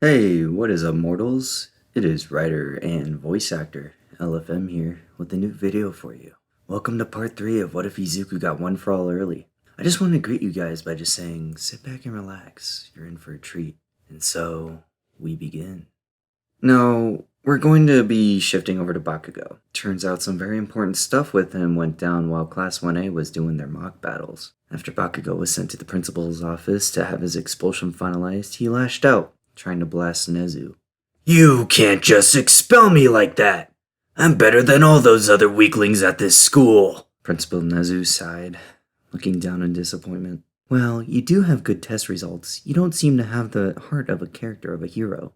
Hey, what is up, mortals? It is writer and voice actor LFM here with a new video for you. Welcome to part 3 of What If Izuku Got One for All Early. I just want to greet you guys by just saying, sit back and relax, you're in for a treat. And so, we begin. Now, we're going to be shifting over to Bakugo. Turns out some very important stuff with him went down while Class 1A was doing their mock battles. After Bakugo was sent to the principal's office to have his expulsion finalized, he lashed out, trying to blast Nezu. "You can't just expel me like that! I'm better than all those other weaklings at this school!" Principal Nezu sighed, looking down in disappointment. "Well, you do have good test results. You don't seem to have the heart of a character of a hero.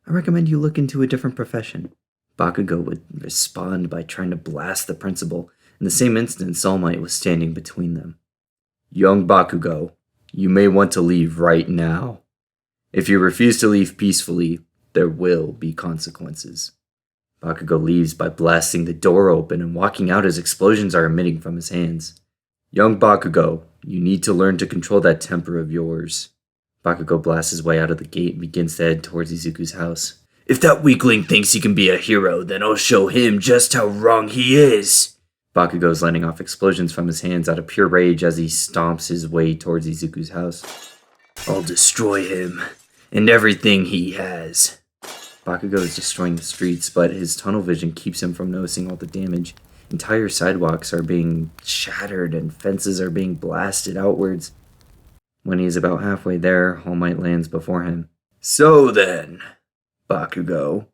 I recommend you look into a different profession." Bakugo would respond by trying to blast the principal. In the same instant, All Might was standing between them. "Young Bakugo, you may want to leave right now. If you refuse to leave peacefully, there will be consequences." Bakugo leaves by blasting the door open and walking out as explosions are emitting from his hands. "Young Bakugo, you need to learn to control that temper of yours." Bakugo blasts his way out of the gate and begins to head towards Izuku's house. "If that weakling thinks he can be a hero, then I'll show him just how wrong he is." Bakugo is letting off explosions from his hands out of pure rage as he stomps his way towards Izuku's house. "I'll destroy him and everything he has." Bakugo is destroying the streets, but his tunnel vision keeps him from noticing all the damage. Entire sidewalks are being shattered and fences are being blasted outwards. When he is about halfway there, All Might lands before him. "So then, Bakugo,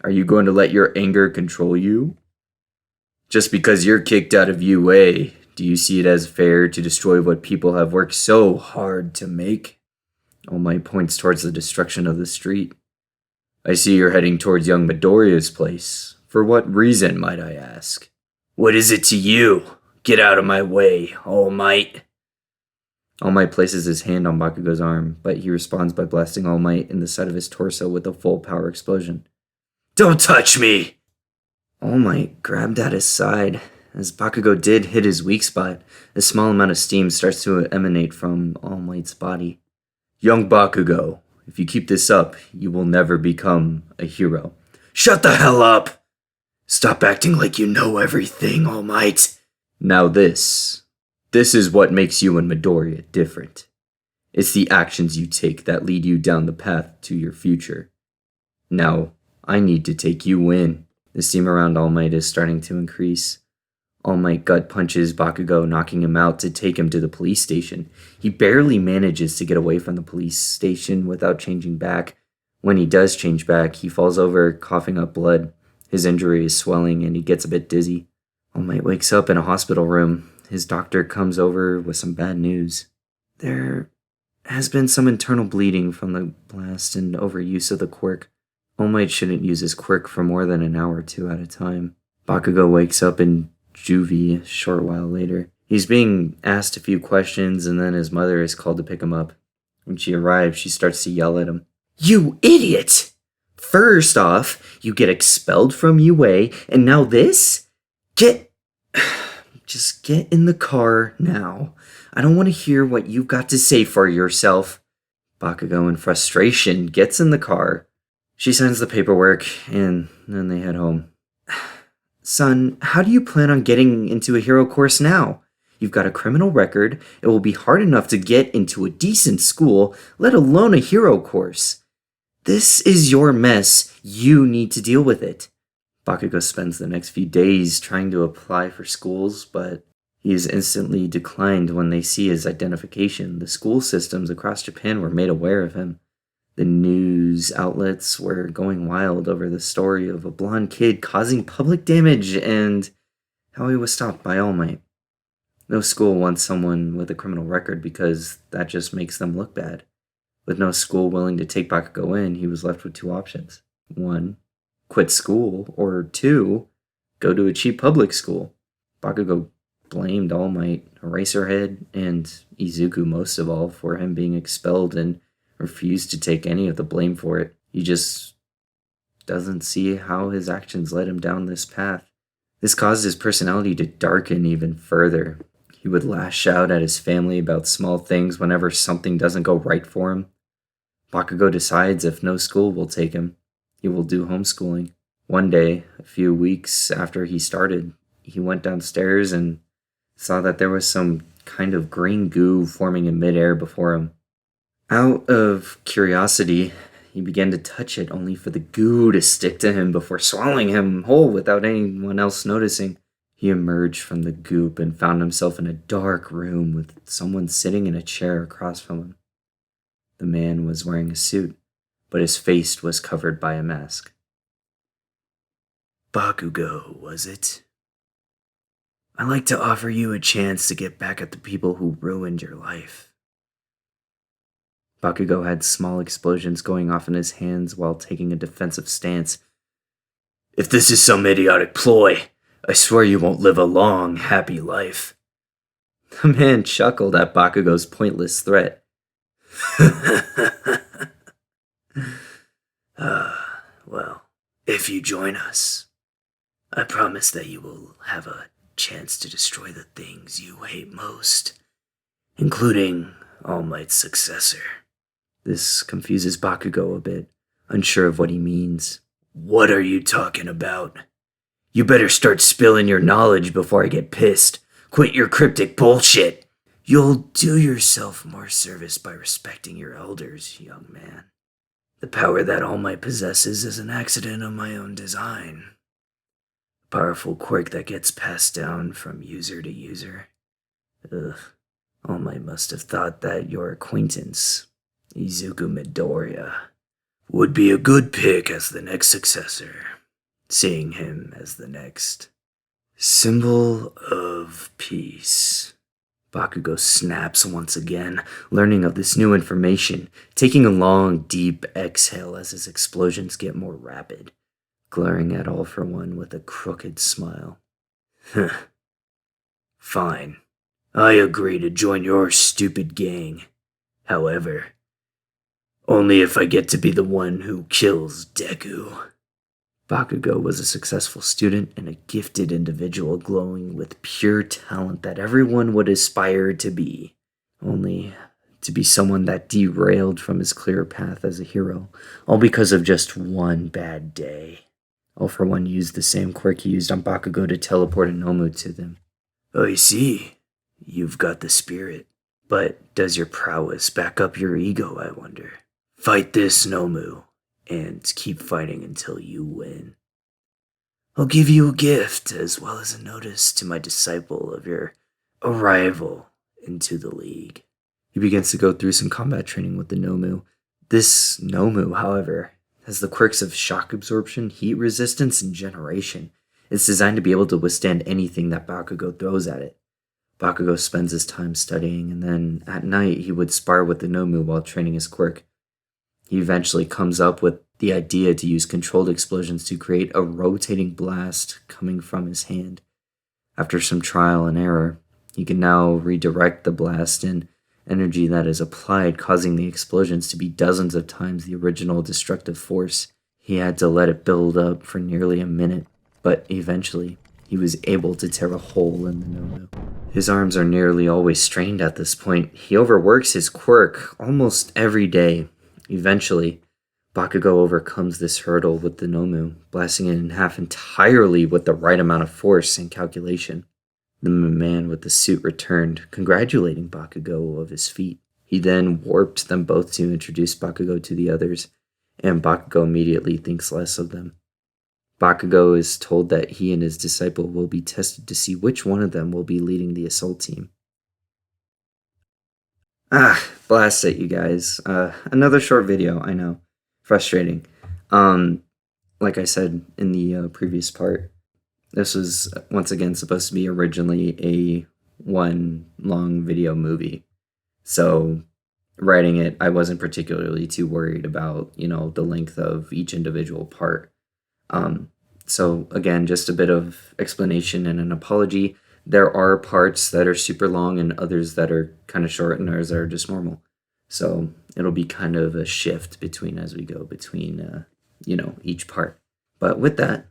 are you going to let your anger control you? Just because you're kicked out of UA, do you see it as fair to destroy what people have worked so hard to make?" All Might points towards the destruction of the street. "I see you're heading towards young Midoriya's place. For what reason, might I ask?" "What is it to you? Get out of my way, All Might." All Might places his hand on Bakugo's arm, but he responds by blasting All Might in the side of his torso with a full power explosion. "Don't touch me!" All Might grabbed at his side. As Bakugo did hit his weak spot, a small amount of steam starts to emanate from All Might's body. "Young Bakugo, if you keep this up, you will never become a hero." "Shut the hell up! Stop acting like you know everything, All Might." "Now this is what makes you and Midoriya different. It's the actions you take that lead you down the path to your future. Now, I need to take you in." The steam around All Might is starting to increase. All Might gut punches Bakugo, knocking him out to take him to the police station. He barely manages to get away from the police station without changing back. When he does change back, he falls over, coughing up blood. His injury is swelling and he gets a bit dizzy. All Might wakes up in a hospital room. His doctor comes over with some bad news. There has been some internal bleeding from the blast and overuse of the quirk. All Might shouldn't use his quirk for more than an hour or two at a time. Bakugo wakes up in juvie a short while later. He's being asked a few questions and then his mother is called to pick him up. When she arrives, she starts to yell at him. "You idiot! First off, you get expelled from UA, and now this? Just get in the car now. I don't want to hear what you've got to say for yourself." Bakugo, in frustration, gets in the car. She signs the paperwork, and then they head home. "Son, how do you plan on getting into a hero course now? You've got a criminal record. It will be hard enough to get into a decent school, let alone a hero course. This is your mess. You need to deal with it." Bakugo spends the next few days trying to apply for schools, but he is instantly declined when they see his identification. The school systems across Japan were made aware of him. The news outlets were going wild over the story of a blonde kid causing public damage and how he was stopped by All Might. No school wants someone with a criminal record because that just makes them look bad. With no school willing to take Bakugo in, he was left with two options. 1, quit school, or 2, go to a cheap public school. Bakugo blamed All Might, Eraserhead, and Izuku most of all for him being expelled and refused to take any of the blame for it. He just doesn't see how his actions led him down this path. This caused his personality to darken even further. He would lash out at his family about small things whenever something doesn't go right for him. Bakugo decides if no school will take him, he will do homeschooling. One day, a few weeks after he started, he went downstairs and saw that there was some kind of green goo forming in midair before him. Out of curiosity, he began to touch it only for the goo to stick to him before swallowing him whole without anyone else noticing. He emerged from the goop and found himself in a dark room with someone sitting in a chair across from him. The man was wearing a suit, but his face was covered by a mask. Bakugo, was it? I'd like to offer you a chance to get back at the people who ruined your life. Bakugo had small explosions going off in his hands while taking a defensive stance. If this is some idiotic ploy, I swear you won't live a long, happy life. The man chuckled at Bakugo's pointless threat. Well, if you join us, I promise that you will have a chance to destroy the things you hate most, including All Might's successor. This confuses Bakugo a bit, unsure of what he means. What are you talking about? You better start spilling your knowledge before I get pissed. Quit your cryptic bullshit. You'll do yourself more service by respecting your elders, young man. The power that All Might possesses is an accident of my own design. A powerful quirk that gets passed down from user to user. All Might must have thought that your acquaintance, Izuku Midoriya, would be a good pick as the next successor, seeing him as the next symbol of peace. Bakugo snaps once again, learning of this new information, taking a long, deep exhale as his explosions get more rapid, glaring at All for One with a crooked smile. Fine. I agree to join your stupid gang. However, only if I get to be the one who kills Deku. Bakugo was a successful student and a gifted individual glowing with pure talent that everyone would aspire to be, only to be someone that derailed from his clear path as a hero, all because of just one bad day. All for One used the same quirk he used on Bakugo to teleport a Nomu to them. I see. You've got the spirit. But does your prowess back up your ego, I wonder? Fight this Nomu, and keep fighting until you win. I'll give you a gift, as well as a notice to my disciple of your arrival into the league. He begins to go through some combat training with the Nomu. This Nomu, however, has the quirks of shock absorption, heat resistance, and generation. It's designed to be able to withstand anything that Bakugo throws at it. Bakugo spends his time studying, and then at night he would spar with the Nomu while training his quirk. He eventually comes up with the idea to use controlled explosions to create a rotating blast coming from his hand. After some trial and error, he can now redirect the blast in energy that is applied, causing the explosions to be dozens of times the original destructive force. He had to let it build up for nearly a minute, but eventually he was able to tear a hole in the Nomu. His arms are nearly always strained at this point. He overworks his quirk almost every day. Eventually, Bakugo overcomes this hurdle with the Nomu, blasting it in half entirely with the right amount of force and calculation. The man with the suit returned, congratulating Bakugo of his feat. He then warped them both to introduce Bakugo to the others, and Bakugo immediately thinks less of them. Bakugo is told that he and his disciple will be tested to see which one of them will be leading the assault team. Blast it, you guys. Another short video, I know. Frustrating. Like I said in the previous part, this was, once again, supposed to be originally a one long video movie. So, writing it, I wasn't particularly too worried about, the length of each individual part. So, again, just a bit of explanation and an apology. There are parts that are super long and others that are kind of short and others that are just normal. So it'll be kind of a shift as we go between, each part. But with that,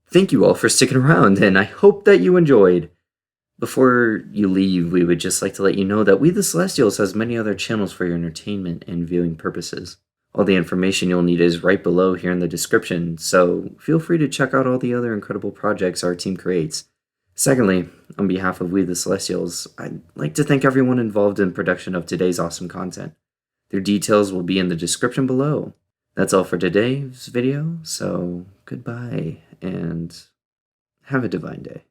thank you all for sticking around, and I hope that you enjoyed. Before you leave, we would just like to let you know that We the Celestials has many other channels for your entertainment and viewing purposes. All the information you'll need is right below here in the description, so feel free to check out all the other incredible projects our team creates. Secondly, on behalf of We the Celestials, I'd like to thank everyone involved in production of today's awesome content. Their details will be in the description below. That's all for today's video, so goodbye and have a divine day.